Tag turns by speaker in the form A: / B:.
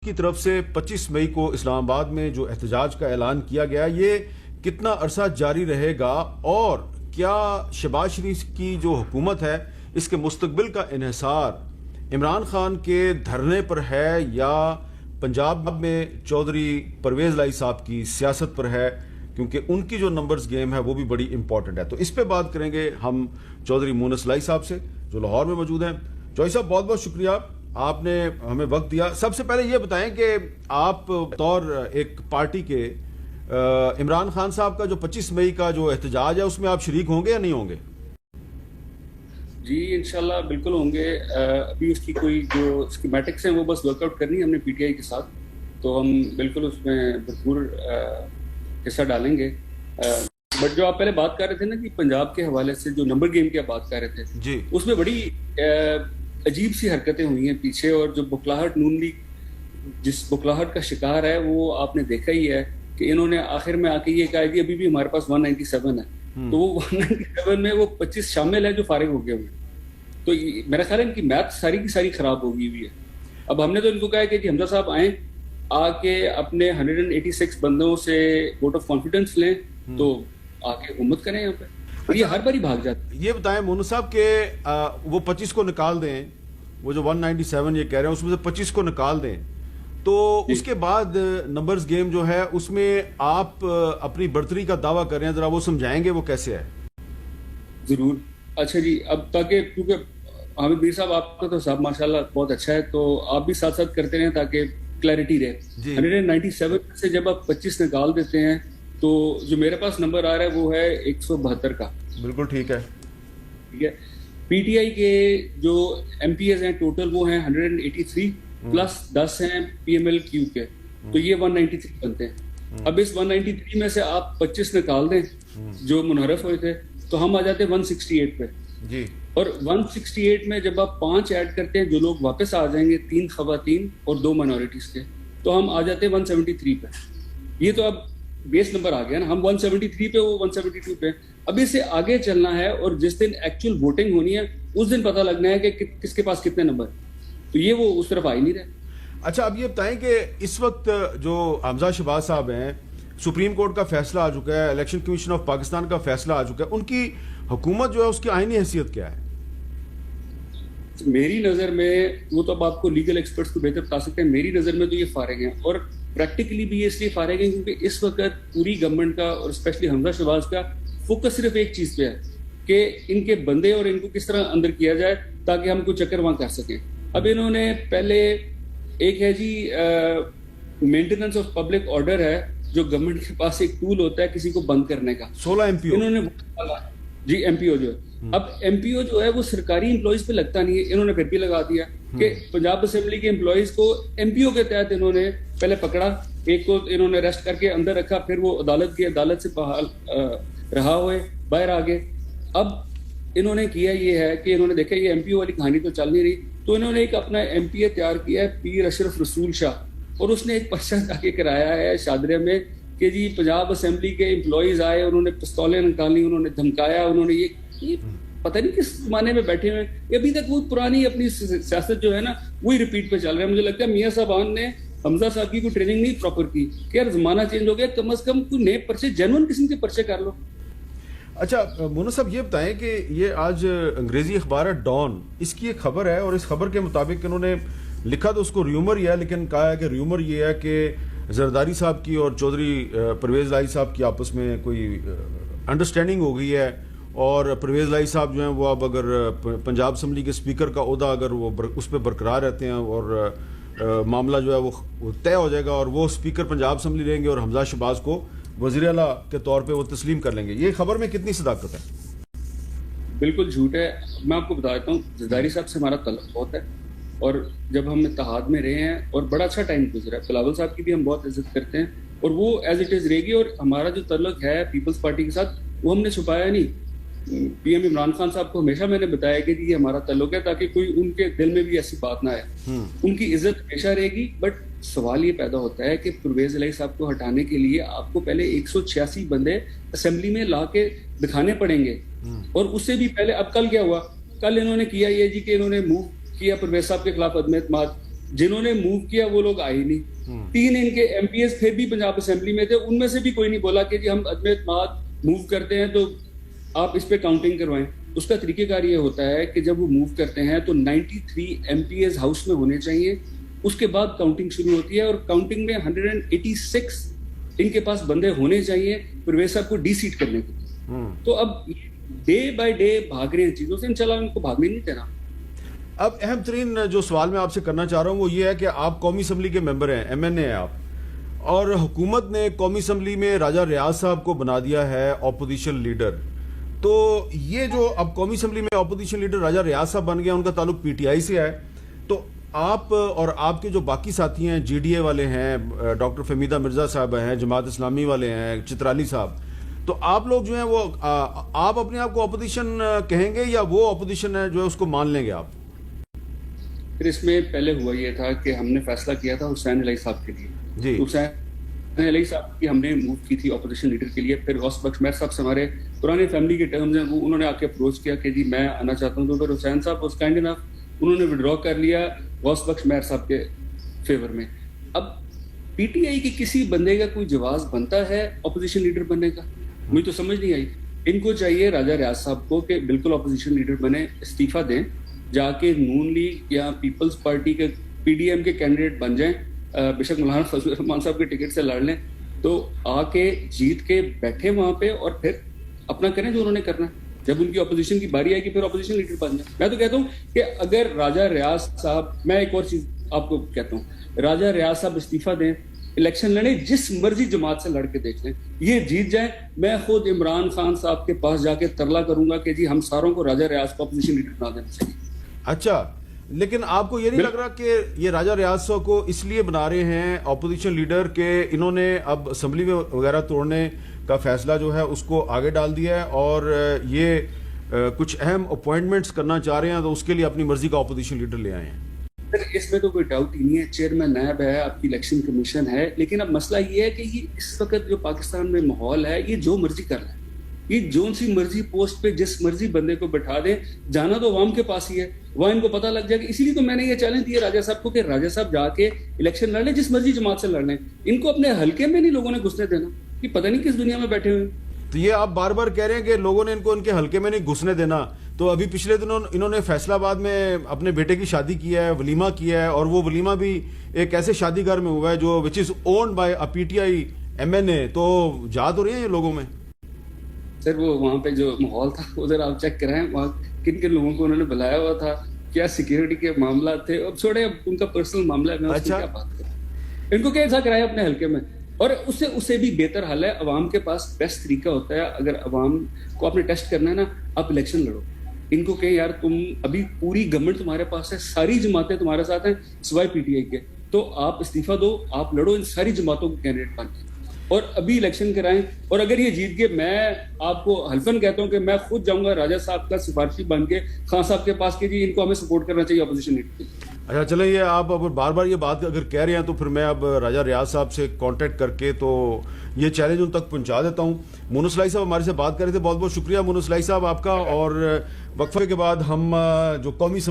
A: की तरफ से 25 मई को इस्लामाबाद में जो एहतजाज का ऐलान किया गया, ये कितना अरसा जारी रहेगा और क्या शहबाज शरीफ की जो हुकूमत है इसके मुस्तकबिल का इन्हिसार इमरान खान के धरने पर है या पंजाब में चौधरी परवेज लाई साहब की सियासत पर है, क्योंकि उनकी जो नंबर्स गेम है वो भी बड़ी इंपॉर्टेंट है। तो इस पे बात करेंगे हम चौधरी मुनस लाई साहब से जो लाहौर में मौजूद हैं। चौधरी साहब, बहुत बहुत शुक्रिया, आपने हमें वक्त दिया। सबसे पहले ये बताएं कि आप तौर एक पार्टी के इमरान खान साहब का जो 25 मई का जो एहतजाज है उसमें आप शरीक होंगे या नहीं होंगे?
B: जी इंशाल्लाह बिल्कुल होंगे। अभी उसकी कोई जो स्कीमेटिक्स हैं वो बस वर्कआउट करनी है हमने पीटीआई के साथ, तो हम बिल्कुल उसमें भरपूर हिस्सा डालेंगे। बट जो आप पहले बात कर रहे थे ना कि पंजाब के हवाले से जो नंबर गेम की आप बात कर रहे थे
A: जी,
B: उसमें बड़ी अजीब सी हरकतें हुई हैं पीछे, और जो बुखलाहट नून लीग जिस बुखलाहट का शिकार है वो आपने देखा ही है कि इन्होंने आखिर में आके ये कहा कि अभी भी हमारे पास 197 है, तो वो 197 में वो 25 शामिल है जो फारिग हो गए हुए। तो मेरा ख्याल है इनकी मैथ सारी की सारी खराब हो गई हुई है। अब हमने तो इनको कहा है कि हमजा साहब आए, आके अपने 186 बंदों से वोट ऑफ कॉन्फिडेंस लें, तो आके हुकूमत करें यहाँ पे। और ये हर बार ही भाग जाते हैं।
A: ये बताएं मोनू साहब के वो 25 को निकाल दें, वो जो 197 ये कह रहे हैं उसमें से 25 को निकाल दें, तो उसके बाद नंबर्स गेम जो है उसमें आप अपनी बढ़तरी का दावा कर रहे हैं, जरा वो समझाएंगे वो कैसे है?
B: जरूर। अच्छा जी, अब ताकि क्योंकि हामिद मीर साहब आपका तो साहब माशाल्लाह बहुत अच्छा है, तो आप भी साथ साथ करते रहें ताकि क्लैरिटी रहे। 197 से जब आप 25 निकाल देते हैं तो जो मेरे पास नंबर आ रहा है वो है 172 का।
A: बिल्कुल ठीक है।
B: ठीक है। पीटीआई के जो एमपीएस हैं टोटल वो हैं 183 प्लस 10 हैं पीएमएल क्यू के, तो ये 193 बनते हैं। अब इस 193 में से आप 25 निकाल दें जो मुनहरफ हुए थे, तो हम आ जाते हैं 168 पे
A: जी।
B: और 168 में जब आप 5 ऐड करते हैं जो लोग वापस आ जाएंगे, 3 खवातीन और 2 माइनॉरिटीज के, तो हम आ जाते हैं 173 पे। ये तो अब बेस नंबर आ गया ना, हम 173 पे, वो 172 पे। अब इससे आगे चलना है और जिस दिन एक्चुअल वोटिंग होनी है उस दिन पता लगना है कि किसके पास कितने नंबर, तो ये वो उस तरफ आ ही नहीं रहे।
A: अच्छा, अब ये बताएं कि इस वक्त जो हमजा शहबाज साहब हैं, सुप्रीम कोर्ट का फैसला आ चुका है, इलेक्शन कमीशन ऑफ पाकिस्तान का फैसला आ चुका है, उनकी हुकूमत जो है उसकी आईनी हैसियत क्या है?
B: मेरी नजर में, वो तो अब आपको लीगल एक्सपर्ट्स को बेहतर बता सकते हैं, मेरी नजर में तो ये फारिग हैं, और प्रैक्टिकली भी ये इसलिए फारिग हैं क्योंकि इस वक्त पूरी गवर्नमेंट का और स्पेशली हमजा शहबाज का फोकस सिर्फ एक चीज पे है कि इनके बंदे और इनको किस तरह अंदर किया जाए ताकि हम कोई चक्कर वहां कर सकें। अब इन्होंने पहले एक है जी मेंटेनेंस ऑफ पब्लिक ऑर्डर है, जो गवर्नमेंट के पास एक टूल होता है किसी को बंद करने का।
A: 16 एमपीओ
B: इन्होंने जी एमपीओ जो है, अब एमपीओ जो है वो सरकारी एम्प्लॉइज पे लगता नहीं है, इन्होंने फिर भी लगा दिया कि पंजाब असेंबली के एम्प्लॉइज को एमपीओ के तहत इन्होंने पहले पकड़ा, एक को इन्होंने अरेस्ट करके अंदर रखा, फिर वो अदालत से बहाल रहा हुए बाहर आ गए। अब इन्होंने किया ये है कि इन्होंने देखा ये एमपीओ वाली कहानी तो चल नहीं रही, तो इन्होंने एक अपना एमपीए तैयार किया है, पीर अशरफ रसूल शाह, और उसने एक पर्चा जाके कराया है शादरे में कि जी पंजाब असेंबली के एम्प्लॉइज आए, उन्होंने पिस्तौलें निकाली, उन्होंने धमकाया, उन्होंने ये पता नहीं किस जमाने में बैठे हुए। अभी तक वो पुरानी अपनी सियासत जो है ना वही रिपीट पे चल रहा है। मुझे लगता है मियां साहबान ने हमजा साहब की कोई ट्रेनिंग नहीं प्रॉपर की कि यार जमाना चेंज हो गया, कम से कम कोई नए पर्चे, जेन्युइन किस्म के पर्चे कर लो।
A: अच्छा मोनू साहब, ये बताएं कि ये आज अंग्रेजी अखबार है डॉन, इसकी एक खबर है और इस खबर के मुताबिक इन्होंने लिखा तो उसको र्यूमर ही है, लेकिन कहा है कि र्यूमर ये है कि जरदारी साहब की और चौधरी परवेज लाई साहब की आपस में कोई अंडरस्टैंडिंग हो गई है, और परवेज लाई साहब जो हैं वो अब अगर पंजाब असेंबली के स्पीकर का ओहदा अगर वो उस पर बरकरार रहते हैं और मामला जो है वो तय हो जाएगा और वो स्पीकर पंजाब असेंबली लेंगे और हमजा शहबाज को वज़ीर आला के तौर पे वो तस्लीम कर लेंगे। ये खबर में कितनी सदाकत है?
B: बिल्कुल झूठ है। मैं आपको बता देता हूँ, जरदारी साहब से हमारा तल्लुक बहुत है, और जब हम इत्तेहाद में रहे हैं और बड़ा अच्छा टाइम गुजरा है। बिलावल साहब की भी हम बहुत इज्जत करते हैं और वो एज इट इज रहेगी, और हमारा जो तल्लुक है पीपल्स पार्टी के साथ वो हमने छुपाया नहीं। पीएम इमरान खान साहब को हमेशा मैंने बताया कि ये हमारा तल्लुक है, ताकि कोई उनके दिल में भी ऐसी बात ना आए। उनकी इज्जत हमेशा रहेगी। बट सवाल ये पैदा होता है कि परवेज लाई साहब को हटाने के लिए आपको पहले 186 बंदे असेंबली में ला के दिखाने पड़ेंगे, और उससे भी पहले अब कल क्या हुआ, कल इन्होंने किया ये जी कि इन्होंने मूव किया परवेज साहब के खिलाफ अदम एतमाद, जिन्होंने मूव किया वो लोग आए नहीं। 3 इनके एमपीएस फिर भी पंजाब असेंबली में थे, उनमें से भी कोई नहीं बोला कि जी हम अदम एतमाद मूव करते हैं तो आप इस पे काउंटिंग करवाएं। उसका तरीकेकार ये होता है कि जब वो मूव करते हैं तो 93 एमपीएस हाउस में होने चाहिए, उसके बाद काउंटिंग शुरू होती है और काउंटिंग में 186 इनके पास बंदे होने चाहिए परवेज साहब को डीसीट करने के लिए। तो अब डे बाय डे भाग रहे हैं चीजों से, इंशाल्लाह उनको भागने नहीं देना।
A: अब अहम तरीन जो सवाल मैं आपसे करना चाह रहा हूँ वो ये है कि आप कौमी असम्बली के मेंबर हैं, एमएनए हैं आप, और हुकूमत ने कौमी असम्बली में राजा रियाज साहब को बना दिया है अपोजिशन लीडर। तो ये जो अब कौमी असम्बली में अपोजिशन लीडर राजा रियाज साहब बन गया, उनका ताल्लुक पीटीआई से है, तो आप और आपके जो बाकी साथी हैं, जीडीए वाले हैं, डॉक्टर फहमीदा मिर्जा साहब हैं, जमात इस्लामी वाले हैं, चित्राली साहब, तो आप लोग जो हैं वो आप अपने आप को अपोजिशन कहेंगे या वो अपोजिशन है जो है उसको मान लेंगे आप?
B: फिर इसमें पहले हुआ ये था कि हमने फैसला किया था हुसैन अली साहब के लिए
A: जी।
B: तो हुसैन अली साहब की हमने मूव की थी अपोजिशन लीडर के लिए। फिर गौस बख्श मेहर साहब से हमारे पुराने फैमिली के टर्म्स हैं, वो उन्होंने आके अप्रोच किया कि जी मैं आना चाहता हूँ, तो फिर हुसैन साहब उस काइंड इनफ उन्होंने विड्रॉ कर लिया गौस बख्श मेहर साहब के फेवर में। अब पीटीआई की किसी बंदे का कोई जवाब बनता है अपोजिशन लीडर बनने का? मुझे तो समझ नहीं आई। इनको चाहिए राजा रियाज साहब को कि बिल्कुल अपोजिशन लीडर बने, इस्तीफा दें, जाके नून लीग या पीपल्स पार्टी के पीडीएम के कैंडिडेट बन जाएं, बेशक मौलाना फजल रहमान साहब के टिकट से लड़ लें, तो आके जीत के बैठे वहां पे और फिर अपना करें जो उन्होंने करना। जब उनकी अपोजिशन की बारी आएगी फिर अपोजिशन लीडर बन जाए। मैं तो कहता हूँ कि अगर राजा रियाज साहब, मैं एक और चीज आपको कहता हूँ, राजा रियाज साहब इस्तीफा दें, इलेक्शन लड़े, जिस मर्जी जमात से लड़के देख लें, ये जीत जाए, मैं खुद इमरान खान साहब के पास जाके तरला करूंगा कि जी हम सारों को राजा रियाज को अपोजिशन लीडर बना देना चाहिए।
A: अच्छा, लेकिन आपको ये नहीं लग रहा कि ये राजा रियाज साहब को इसलिए बना रहे हैं अपोजिशन लीडर के इन्होंने अब असम्बली में वगैरह तोड़ने का फैसला जो है उसको आगे डाल दिया है और ये कुछ अहम अपॉइंटमेंट्स करना चाह रहे हैं, तो उसके लिए अपनी मर्जी का अपोजिशन लीडर ले आए हैं?
B: इसमें तो कोई डाउट ही नहीं है, चेयरमैन नायब है, आपकी इलेक्शन कमीशन है, लेकिन अब मसला ये है कि ये इस वक्त जो पाकिस्तान में माहौल है, ये जो मर्जी कर रहा है, ये जोन सी मर्जी पोस्ट पे जिस मर्जी बंदे को बैठा दे, जाना तो अवाम के पास ही है, वहां इनको पता लग जाएगा। इसीलिए तो मैंने ये चैलेंज दिया राजा साहब को कि राजा साहब जाके इलेक्शन लड़ लें, जिस मर्जी जमात से लड़ लें, इनको अपने हल्के में नहीं लोगों ने घुसने देना, कि पता नहीं किस दुनिया में बैठे हुए।
A: तो ये आप बार बार कह रहे हैं कि लोगों ने इनको इनके हल्के में नहीं घुसने देना, तो अभी पिछले दिनों इन्होंने फैसलाबाद में अपने बेटे की शादी किया है, वलीमा किया है, और वो वलीमा भी एक ऐसे शादीगर में हुआ है जो which is owned by a PTI MNA, तो जा तो रहे हैं ये लोगों में।
B: सर वो वहां पे जो माहौल था उधर आप चेक कराएं, वहाँ किन किन लोगों को उन्होंने बुलाया हुआ था, क्या सिक्योरिटी के मामला थे, अब छोड़े, अब उनका पर्सनल मामला है, मैं उसमें क्या बात करूं। इनको कैसा कराया अपने हल्के में, और उससे भी बेहतर हाल है, अवाम के पास बेस्ट तरीका होता है, अगर अवाम को आपने टेस्ट करना है ना, आप इलेक्शन लड़ो। इनको कहे यार तुम अभी पूरी गवर्नमेंट तुम्हारे पास है, सारी जमातें तुम्हारे साथ हैं सिवाय पीटीआई के, तो आप इस्तीफा दो, आप लड़ो इन सारी जमातों के कैंडिडेट बन के और अभी इलेक्शन कराएं। और अगर ये जीत गए, मैं आपको हल्फन कहता हूं कि मैं खुद जाऊंगा राजा साहब का सिफारशी बन के खान साहब के पास कि जी इनको हमें सपोर्ट करना चाहिए अपोजिशन लीडर।
A: अच्छा चलें, ये आप अब बार बार ये बात अगर कह रहे हैं तो फिर मैं अब राजा रियाज साहब से कांटेक्ट करके तो ये चैलेंज उन तक पहुंचा देता हूं। मुनुसलाई साहब हमारे से बात कर रहे थे, बहुत बहुत शुक्रिया मुनुसलाई साहब आपका। और वक्फे के बाद हम जो कौमी